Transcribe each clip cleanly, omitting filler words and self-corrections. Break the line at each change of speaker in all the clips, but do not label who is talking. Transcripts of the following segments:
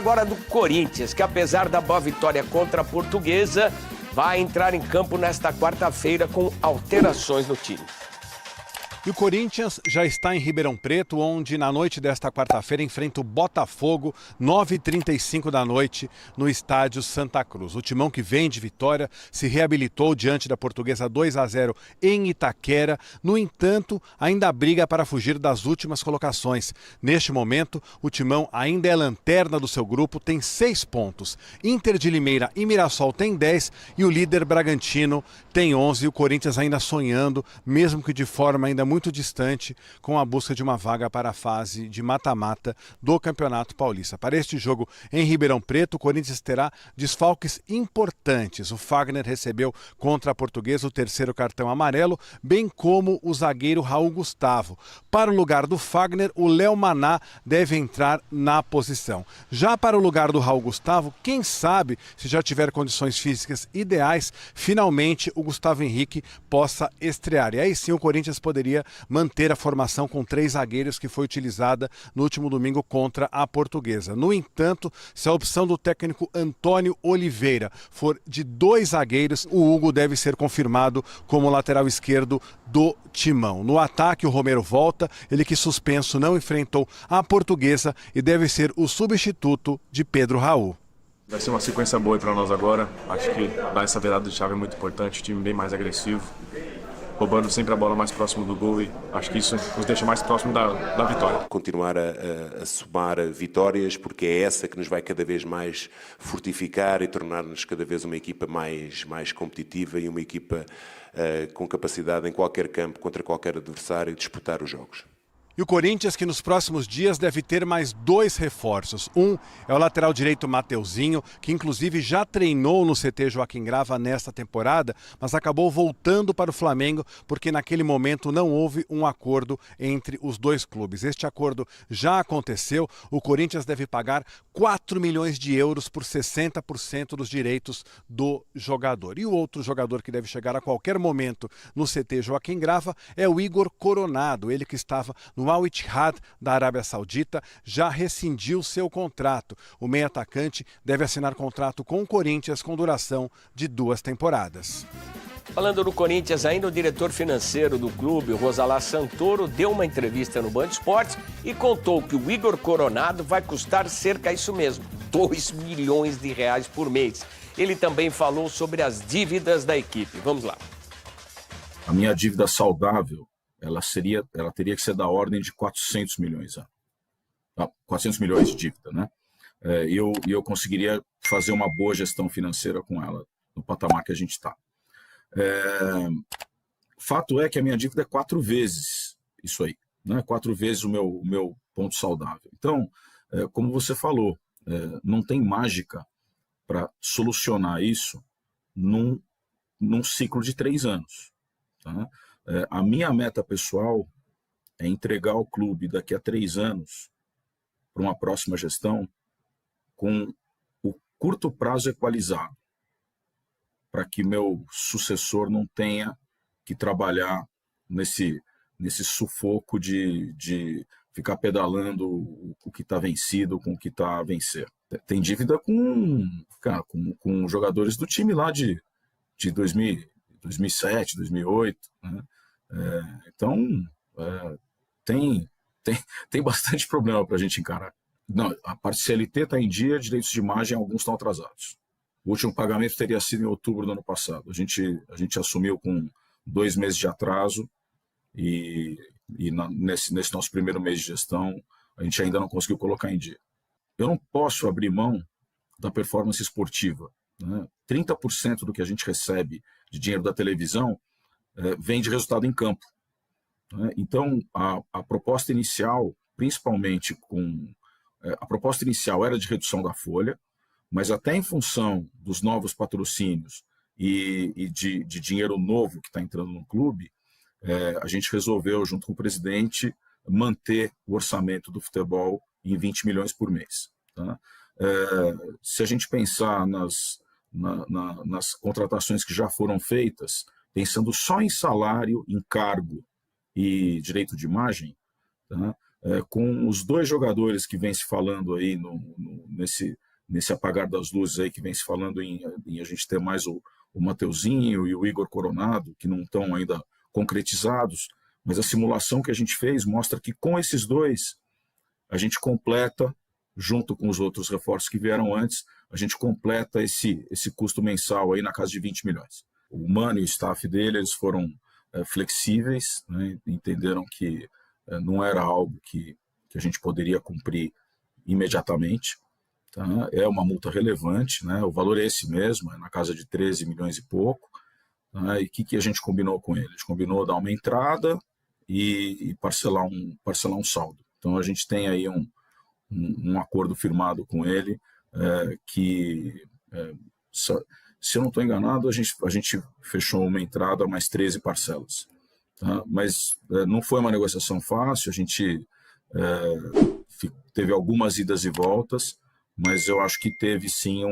Agora do Corinthians, que apesar da boa vitória contra a Portuguesa, vai entrar em campo nesta quarta-feira com alterações no time.
E o Corinthians já está em Ribeirão Preto, onde na noite desta quarta-feira enfrenta o Botafogo, 9h35 da noite, no estádio Santa Cruz. O timão que vem de vitória se reabilitou diante da Portuguesa 2-0 em Itaquera. No entanto, ainda briga para fugir das últimas colocações. Neste momento, o timão ainda é lanterna do seu grupo, tem 6 pontos. Inter de Limeira e Mirassol tem 10 e o líder Bragantino tem 11. E o Corinthians ainda sonhando, mesmo que de forma ainda muito distante, com a busca de uma vaga para a fase de mata-mata do Campeonato Paulista. Para este jogo em Ribeirão Preto, o Corinthians terá desfalques importantes. O Fagner recebeu contra a Portuguesa o 3º cartão amarelo, bem como o zagueiro Raul Gustavo. Para o lugar do Fagner, o Léo Maná deve entrar na posição. Já para o lugar do Raul Gustavo, quem sabe, se já tiver condições físicas ideais, finalmente o Gustavo Henrique possa estrear. E aí sim o Corinthians poderia manter a formação com 3 zagueiros que foi utilizada no último domingo contra a Portuguesa. No entanto, se a opção do técnico Antônio Oliveira for de 2 zagueiros, o Hugo deve ser confirmado como lateral esquerdo do timão. No ataque, o Romero volta, ele que suspenso não enfrentou a Portuguesa e deve ser o substituto de Pedro Raul.
Vai ser uma sequência boa para nós agora. Acho que dar essa virada de chave é muito importante, o time bem mais agressivo, roubando sempre a bola mais próximo do gol, e acho que isso nos deixa mais próximo da vitória.
Continuar a somar vitórias, porque é essa que nos vai cada vez mais fortificar e tornar-nos cada vez uma equipa mais competitiva e uma equipa com capacidade em qualquer campo, contra qualquer adversário, disputar os jogos.
E o Corinthians que nos próximos dias deve ter mais 2 reforços. Um é o lateral direito Mateuzinho, que inclusive já treinou no CT Joaquim Grava nesta temporada, mas acabou voltando para o Flamengo porque naquele momento não houve um acordo entre os 2 clubes. Este acordo já aconteceu, o Corinthians deve pagar 4 milhões de euros por 60% dos direitos do jogador. E o outro jogador que deve chegar a qualquer momento no CT Joaquim Grava é o Igor Coronado, ele que estava no Al-Ittihad da Arábia Saudita, já rescindiu seu contrato. O meio-atacante deve assinar contrato com o Corinthians com duração de 2 temporadas.
Falando do Corinthians, ainda o diretor financeiro do clube, Rosalá Santoro, deu uma entrevista no Band Esportes e contou que o Igor Coronado vai custar cerca, isso mesmo, 2 milhões de reais por mês. Ele também falou sobre as dívidas da equipe. Vamos lá.
A minha dívida saudável, ela teria que ser da ordem de 400 milhões. 400 milhões de dívida, né? E eu conseguiria fazer uma boa gestão financeira com ela, no patamar que a gente está. Fato é que a minha dívida é 4 vezes isso aí, né? 4 vezes o meu ponto saudável. Então, como você falou, não tem mágica para solucionar isso num ciclo de 3 anos. Tá? A minha meta pessoal é entregar o clube daqui a 3 anos para uma próxima gestão com o curto prazo equalizado, para que meu sucessor não tenha que trabalhar nesse sufoco de ficar pedalando o que está vencido com o que está a vencer. Tem dívida com jogadores do time lá de 2007, 2008, né? Então, tem bastante problema para a gente encarar. Não, a parte CLT está em dia, direitos de imagem, alguns estão atrasados. O último pagamento teria sido em outubro do ano passado. A gente assumiu com 2 meses de atraso e nesse nosso primeiro mês de gestão, a gente ainda não conseguiu colocar em dia. Eu não posso abrir mão da performance esportiva, né? 30% do que a gente recebe de dinheiro da televisão vem de resultado em campo. Então, a proposta inicial, principalmente a proposta inicial era de redução da folha, mas até em função dos novos patrocínios e de dinheiro novo que está entrando no clube, a gente resolveu, junto com o presidente, manter o orçamento do futebol em 20 milhões por mês. Tá? Se a gente pensar nas contratações que já foram feitas, pensando só em salário, encargo e direito de imagem, tá? com os dois jogadores que vem se falando aí nesse apagar das luzes aí, que vem se falando em a gente ter mais o Mateuzinho e o Igor Coronado, que não estão ainda concretizados, mas a simulação que a gente fez mostra que com esses dois a gente completa, junto com os outros reforços que vieram antes, a gente completa esse custo mensal aí na casa de 20 milhões. O Mano e o staff dele, eles foram flexíveis, né, entenderam que não era algo que a gente poderia cumprir imediatamente. Tá? É uma multa relevante, né? O valor é esse mesmo, é na casa de 13 milhões e pouco. Tá? E o que a gente combinou com ele? A gente combinou dar uma entrada e parcelar um saldo. Então a gente tem aí um acordo firmado com ele que, se eu não estou enganado, a gente fechou uma entrada mais 13 parcelas. Tá? Mas não foi uma negociação fácil, a gente teve algumas idas e voltas, mas eu acho que teve sim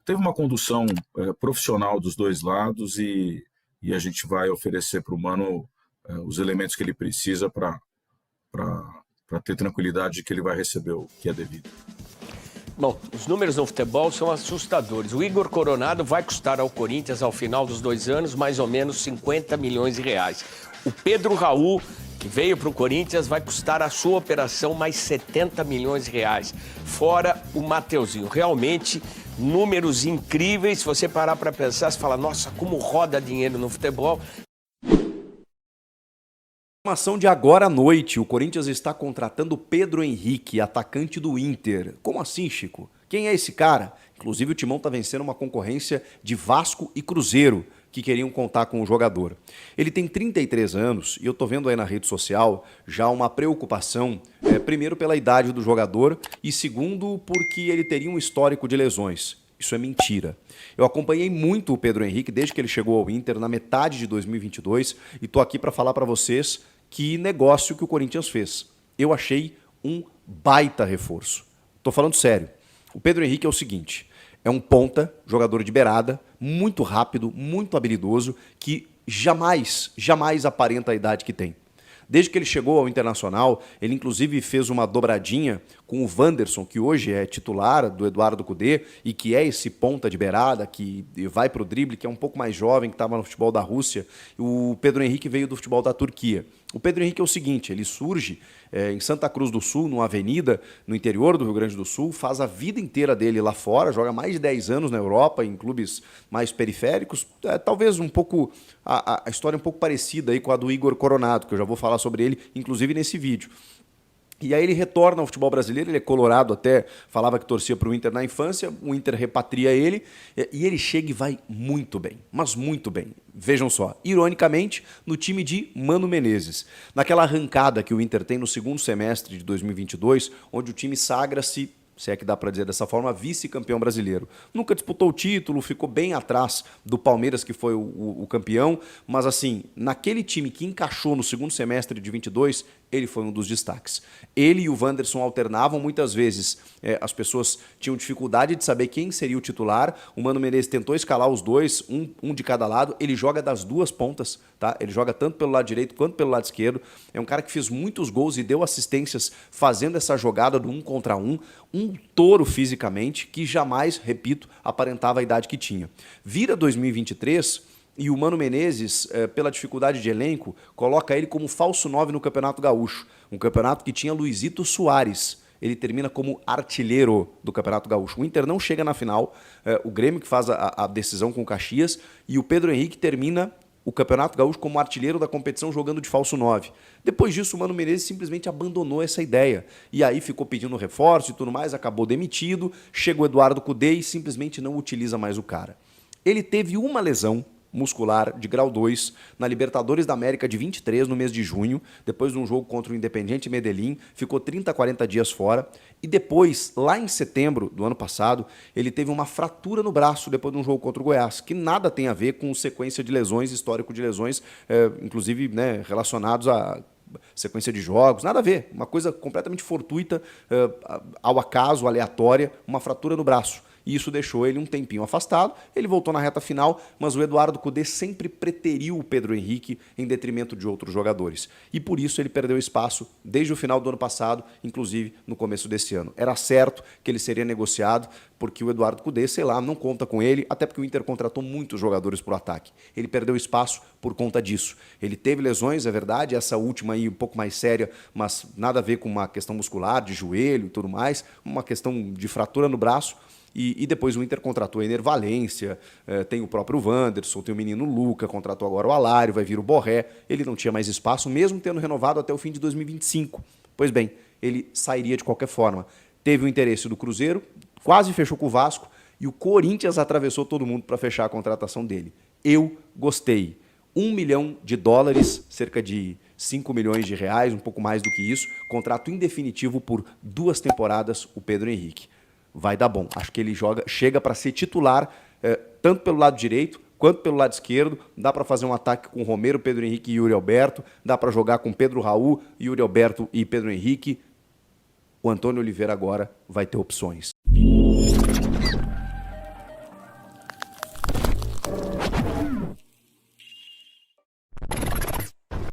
teve uma condução profissional dos dois lados e a gente vai oferecer para o Mano os elementos que ele precisa para ter tranquilidade de que ele vai receber o que é devido.
Bom, os números no futebol são assustadores. O Igor Coronado vai custar ao Corinthians, ao final dos 2 anos, mais ou menos 50 milhões de reais. O Pedro Raul, que veio para o Corinthians, vai custar a sua operação mais 70 milhões de reais. Fora o Mateuzinho. Realmente, números incríveis. Se você parar para pensar, você fala, nossa, como roda dinheiro no futebol.
Informação de agora à noite, o Corinthians está contratando Pedro Henrique, atacante do Inter. Como assim, Chico? Quem é esse cara? Inclusive o Timão está vencendo uma concorrência de Vasco e Cruzeiro, que queriam contar com o jogador. Ele tem 33 anos e eu estou vendo aí na rede social já uma preocupação, primeiro pela idade do jogador e segundo porque ele teria um histórico de lesões. Isso é mentira. Eu acompanhei muito o Pedro Henrique desde que ele chegou ao Inter na metade de 2022 e estou aqui para falar para vocês que negócio que o Corinthians fez. Eu achei um baita reforço. Estou falando sério. O Pedro Henrique é o seguinte, é um ponta, jogador de beirada, muito rápido, muito habilidoso, que jamais aparenta a idade que tem. Desde que ele chegou ao Internacional, ele inclusive fez uma dobradinha com o Wanderson, que hoje é titular do Eduardo Cudê e que é esse ponta de beirada, que vai para o drible, que é um pouco mais jovem, que estava no futebol da Rússia. O Pedro Henrique veio do futebol da Turquia. O Pedro Henrique é o seguinte, ele surge em Santa Cruz do Sul, numa avenida no interior do Rio Grande do Sul, faz a vida inteira dele lá fora, joga mais de 10 anos na Europa, em clubes mais periféricos, talvez um pouco, a história um pouco parecida aí com a do Igor Coronado, que eu já vou falar sobre ele, inclusive nesse vídeo. E aí ele retorna ao futebol brasileiro, ele é colorado até, falava que torcia para o Inter na infância, o Inter repatria ele, e ele chega e vai muito bem, mas muito bem. Vejam só, ironicamente, no time de Mano Menezes. Naquela arrancada que o Inter tem no segundo semestre de 2022, onde o time sagra-se, se é que dá para dizer dessa forma, vice-campeão brasileiro. Nunca disputou o título, ficou bem atrás do Palmeiras, que foi o campeão, mas assim, naquele time que encaixou no segundo semestre de 22, ele foi um dos destaques. Ele e o Wanderson alternavam muitas vezes. As pessoas tinham dificuldade de saber quem seria o titular. O Mano Menezes tentou escalar os dois, um de cada lado. Ele joga das duas pontas, tá? Ele joga tanto pelo lado direito quanto pelo lado esquerdo. É um cara que fez muitos gols e deu assistências fazendo essa jogada do 1 contra 1. Um touro fisicamente que jamais, repito, aparentava a idade que tinha. Vira 2023... E o Mano Menezes, pela dificuldade de elenco, coloca ele como falso 9 no Campeonato Gaúcho. Um campeonato que tinha Luizito Soares. Ele termina como artilheiro do Campeonato Gaúcho. O Inter não chega na final, o Grêmio que faz a decisão com o Caxias, e o Pedro Henrique termina o Campeonato Gaúcho como artilheiro da competição jogando de falso 9. Depois disso, o Mano Menezes simplesmente abandonou essa ideia. E aí ficou pedindo reforço e tudo mais, acabou demitido, chega o Eduardo Cudê e simplesmente não utiliza mais o cara. Ele teve uma lesão muscular de grau 2 na Libertadores da América de 23, no mês de junho, depois de um jogo contra o Independiente Medellín, ficou 30 a 40 dias fora, e depois, lá em setembro do ano passado, ele teve uma fratura no braço depois de um jogo contra o Goiás, que nada tem a ver com sequência de lesões, histórico de lesões, inclusive relacionados a sequência de jogos, nada a ver, uma coisa completamente fortuita, ao acaso, aleatória, uma fratura no braço. e isso deixou ele um tempinho afastado. Ele voltou na reta final, mas o Eduardo Cudê sempre preteriu o Pedro Henrique em detrimento de outros jogadores. E por isso ele perdeu espaço desde o final do ano passado, inclusive no começo desse ano. Era certo que ele seria negociado, porque o Eduardo Cudê, sei lá, não conta com ele, até porque o Inter contratou muitos jogadores por ataque. Ele perdeu espaço por conta disso. Ele teve lesões, é verdade, essa última aí um pouco mais séria, mas nada a ver com uma questão muscular, de joelho e tudo mais, uma questão de fratura no braço. E depois o Inter contratou o Ener Valencia, tem o próprio Wanderson, tem o menino Luca, contratou agora o Alário, vai vir o Borré. Ele não tinha mais espaço, mesmo tendo renovado até o fim de 2025. Pois bem, ele sairia de qualquer forma. Teve o interesse do Cruzeiro, quase fechou com o Vasco, e o Corinthians atravessou todo mundo para fechar a contratação dele. Eu gostei. $1 milhão, cerca de 5 milhões de reais, um pouco mais do que isso, contrato indefinitivo por 2 temporadas, o Pedro Henrique. Vai dar bom. Acho que ele chega para ser titular, tanto pelo lado direito quanto pelo lado esquerdo. Dá para fazer um ataque com Romero, Pedro Henrique e Yuri Alberto. Dá para jogar com Pedro Raul, Yuri Alberto e Pedro Henrique. O Antônio Oliveira agora vai ter opções.